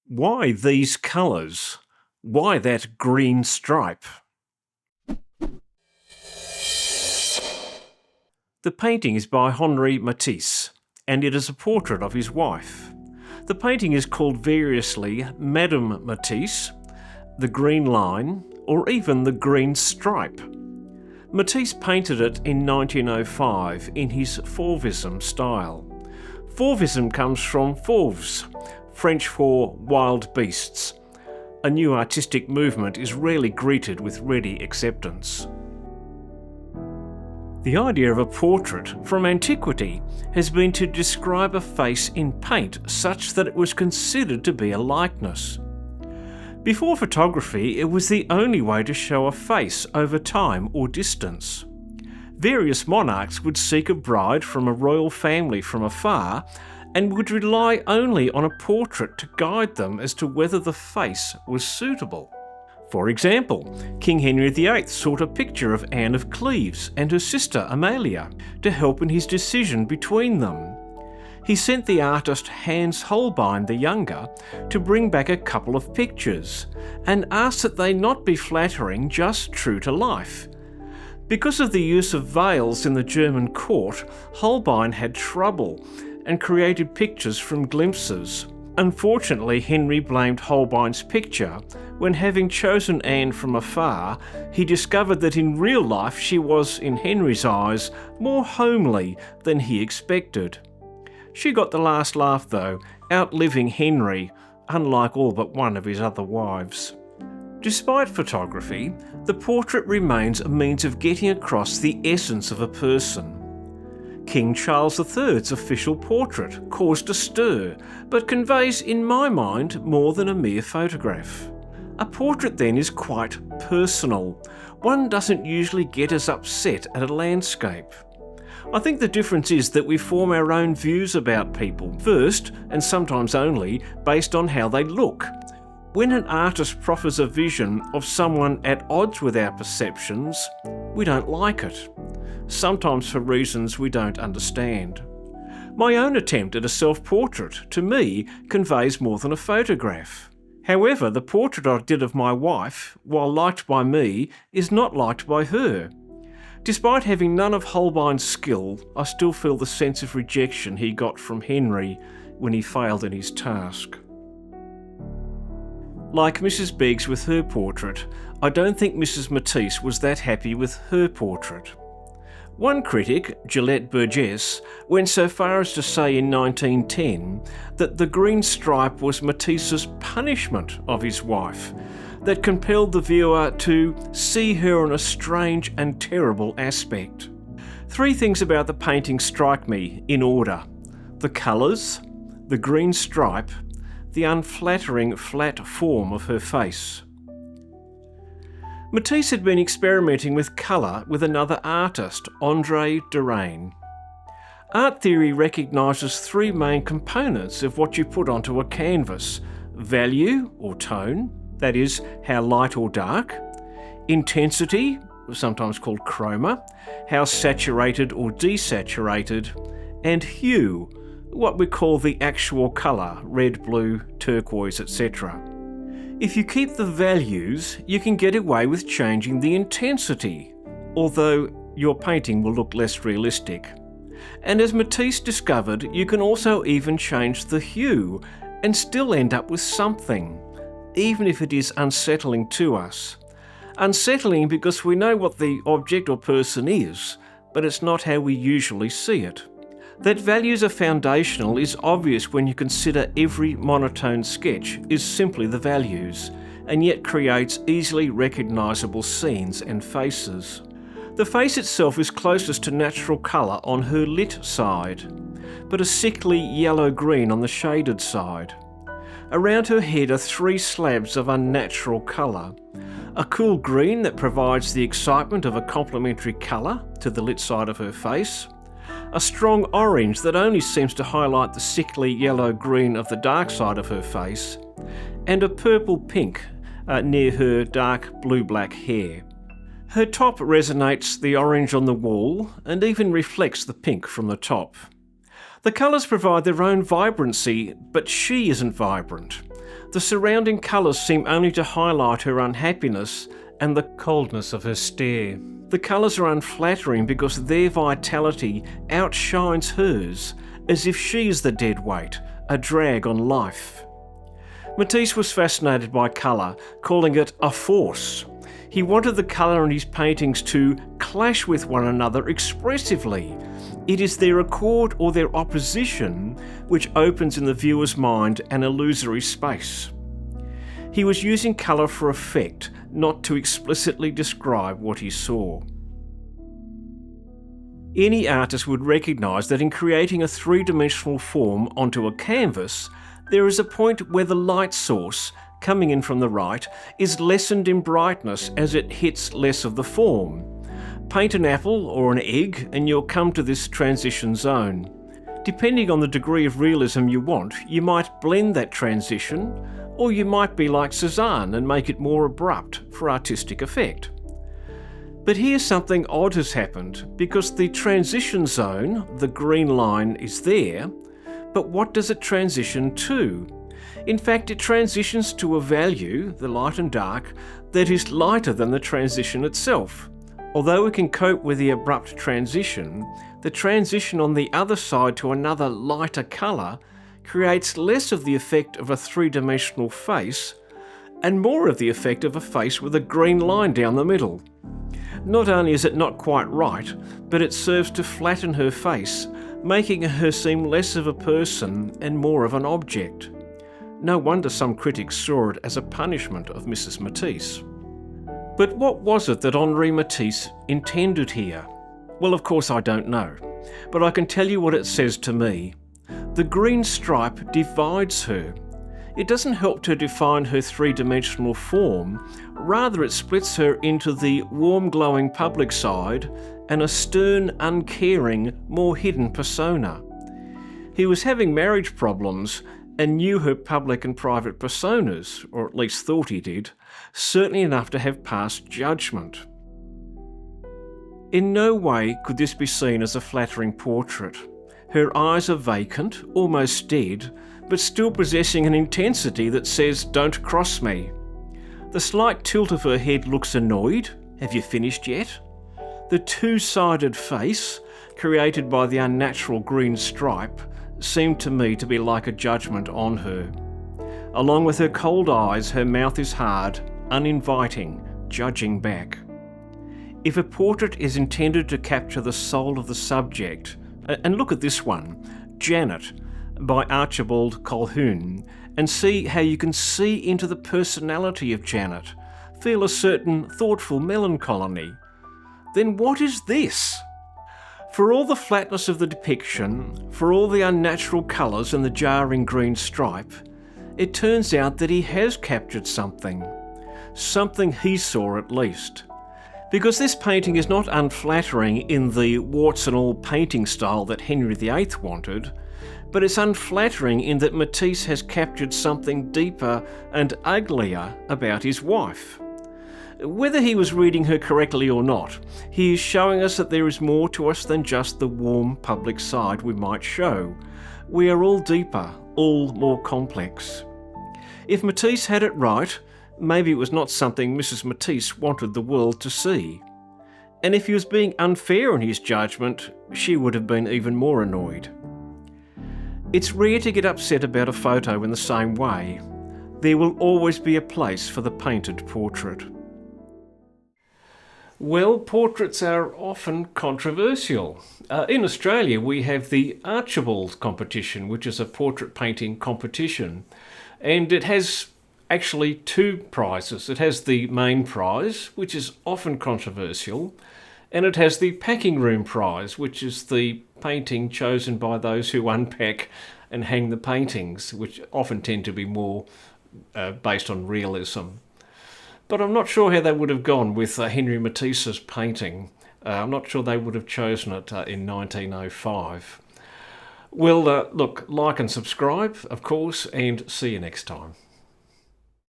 Why these colours? Why that green stripe? The painting is by Henri Matisse, and it is a portrait of his wife. The painting is called variously Madame Matisse, the Green Line, or even the Green Stripe. Matisse painted it in 1905 in his Fauvism style. Fauvism comes from fauves, French for wild beasts. A new artistic movement is rarely greeted with ready acceptance. The idea of a portrait from antiquity has been to describe a face in paint such that it was considered to be a likeness. Before photography, it was the only way to show a face over time or distance. Various monarchs would seek a bride from a royal family from afar and would rely only on a portrait to guide them as to whether the face was suitable. For example, King Henry VIII sought a picture of Anne of Cleves and her sister Amalia to help in his decision between them. He sent the artist Hans Holbein the Younger to bring back a couple of pictures and asked that they not be flattering, just true to life. Because of the use of veils in the German court, Holbein had trouble and created pictures from glimpses. Unfortunately, Henry blamed Holbein's picture when, having chosen Anne from afar, he discovered that in real life she was, in Henry's eyes, more homely than he expected. She got the last laugh though, outliving Henry, unlike all but one of his other wives. Despite photography, the portrait remains a means of getting across the essence of a person. King Charles III's official portrait caused a stir, but conveys, in my mind, more than a mere photograph. A portrait then is quite personal. One doesn't usually get as upset at a landscape. I think the difference is that we form our own views about people, first, and sometimes only, based on how they look. When an artist proffers a vision of someone at odds with our perceptions, we don't like it. Sometimes for reasons we don't understand. My own attempt at a self-portrait, to me, conveys more than a photograph. However, the portrait I did of my wife, while liked by me, is not liked by her. Despite having none of Holbein's skill, I still feel the sense of rejection he got from Henry when he failed in his task. Like Mrs. Beggs with her portrait, I don't think Mrs. Matisse was that happy with her portrait. One critic, Gillette Burgess, went so far as to say in 1910 that the green stripe was Matisse's punishment of his wife, that compelled the viewer to see her in a strange and terrible aspect. Three things about the painting strike me in order: the colours, the green stripe, the unflattering flat form of her face. Matisse had been experimenting with colour with another artist, André Derain. Art theory recognises three main components of what you put onto a canvas: value or tone, that is, how light or dark; intensity, sometimes called chroma, how saturated or desaturated; and hue, what we call the actual colour, red, blue, turquoise, etc. If you keep the values, you can get away with changing the intensity, although your painting will look less realistic. And as Matisse discovered, you can also even change the hue and still end up with something, even if it is unsettling to us. Unsettling because we know what the object or person is, but it's not how we usually see it. That values are foundational is obvious when you consider every monotone sketch is simply the values, and yet creates easily recognisable scenes and faces. The face itself is closest to natural colour on her lit side, but a sickly yellow-green on the shaded side. Around her head are three slabs of unnatural colour: a cool green that provides the excitement of a complementary colour to the lit side of her face, a strong orange that only seems to highlight the sickly yellow-green of the dark side of her face, and a purple-pink near her dark blue-black hair. Her top resonates the orange on the wall and even reflects the pink from the top. The colours provide their own vibrancy, but she isn't vibrant. The surrounding colours seem only to highlight her unhappiness and the coldness of her stare. The colours are unflattering because their vitality outshines hers, as if she is the dead weight, a drag on life. Matisse was fascinated by colour, calling it a force. He wanted the colour in his paintings to clash with one another expressively. It is their accord or their opposition which opens in the viewer's mind an illusory space. He was using colour for effect, not to explicitly describe what he saw. Any artist would recognise that in creating a three-dimensional form onto a canvas, there is a point where the light source, coming in from the right, is lessened in brightness as it hits less of the form. Paint an apple or an egg and you'll come to this transition zone. Depending on the degree of realism you want, you might blend that transition, or you might be like Cézanne and make it more abrupt for artistic effect. But here something odd has happened, because the transition zone, the green line, is there, but what does it transition to? In fact, it transitions to a value, the light and dark, that is lighter than the transition itself. Although we can cope with the abrupt transition, the transition on the other side to another lighter colour creates less of the effect of a three-dimensional face and more of the effect of a face with a green line down the middle. Not only is it not quite right, but it serves to flatten her face, making her seem less of a person and more of an object. No wonder some critics saw it as a punishment of Mrs. Matisse. But what was it that Henri Matisse intended here? Well, of course I don't know, but I can tell you what it says to me. The green stripe divides her. It doesn't help to define her three-dimensional form, rather it splits her into the warm glowing public side and a stern, uncaring, more hidden persona. He was having marriage problems and knew her public and private personas, or at least thought he did, certainly enough to have passed judgment. In no way could this be seen as a flattering portrait. Her eyes are vacant, almost dead, but still possessing an intensity that says, "Don't cross me." The slight tilt of her head looks annoyed. Have you finished yet? The two-sided face, created by the unnatural green stripe, seemed to me to be like a judgment on her. Along with her cold eyes, her mouth is hard, uninviting, judging back. If a portrait is intended to capture the soul of the subject, and look at this one, Janet, by Archibald Colquhoun, and see how you can see into the personality of Janet, feel a certain thoughtful melancholy. Then what is this? For all the flatness of the depiction, for all the unnatural colours and the jarring green stripe, it turns out that he has captured something. Something he saw at least. Because this painting is not unflattering in the warts and all painting style that Henry VIII wanted, but it's unflattering in that Matisse has captured something deeper and uglier about his wife. Whether he was reading her correctly or not, he is showing us that there is more to us than just the warm public side we might show. We are all deeper, all more complex. If Matisse had it right, maybe it was not something Mrs. Matisse wanted the world to see. And if he was being unfair in his judgment, she would have been even more annoyed. It's rare to get upset about a photo in the same way. There will always be a place for the painted portrait. Well, portraits are often controversial. In Australia, we have the Archibald competition, which is a portrait painting competition, and it has actually two prizes. It has the main prize, which is often controversial, and it has the packing room prize, which is the painting chosen by those who unpack and hang the paintings, which often tend to be more based on realism. But I'm not sure how they would have gone with Henri Matisse's painting. I'm not sure they would have chosen it in 1905. Well, look, like and subscribe, of course, and see you next time.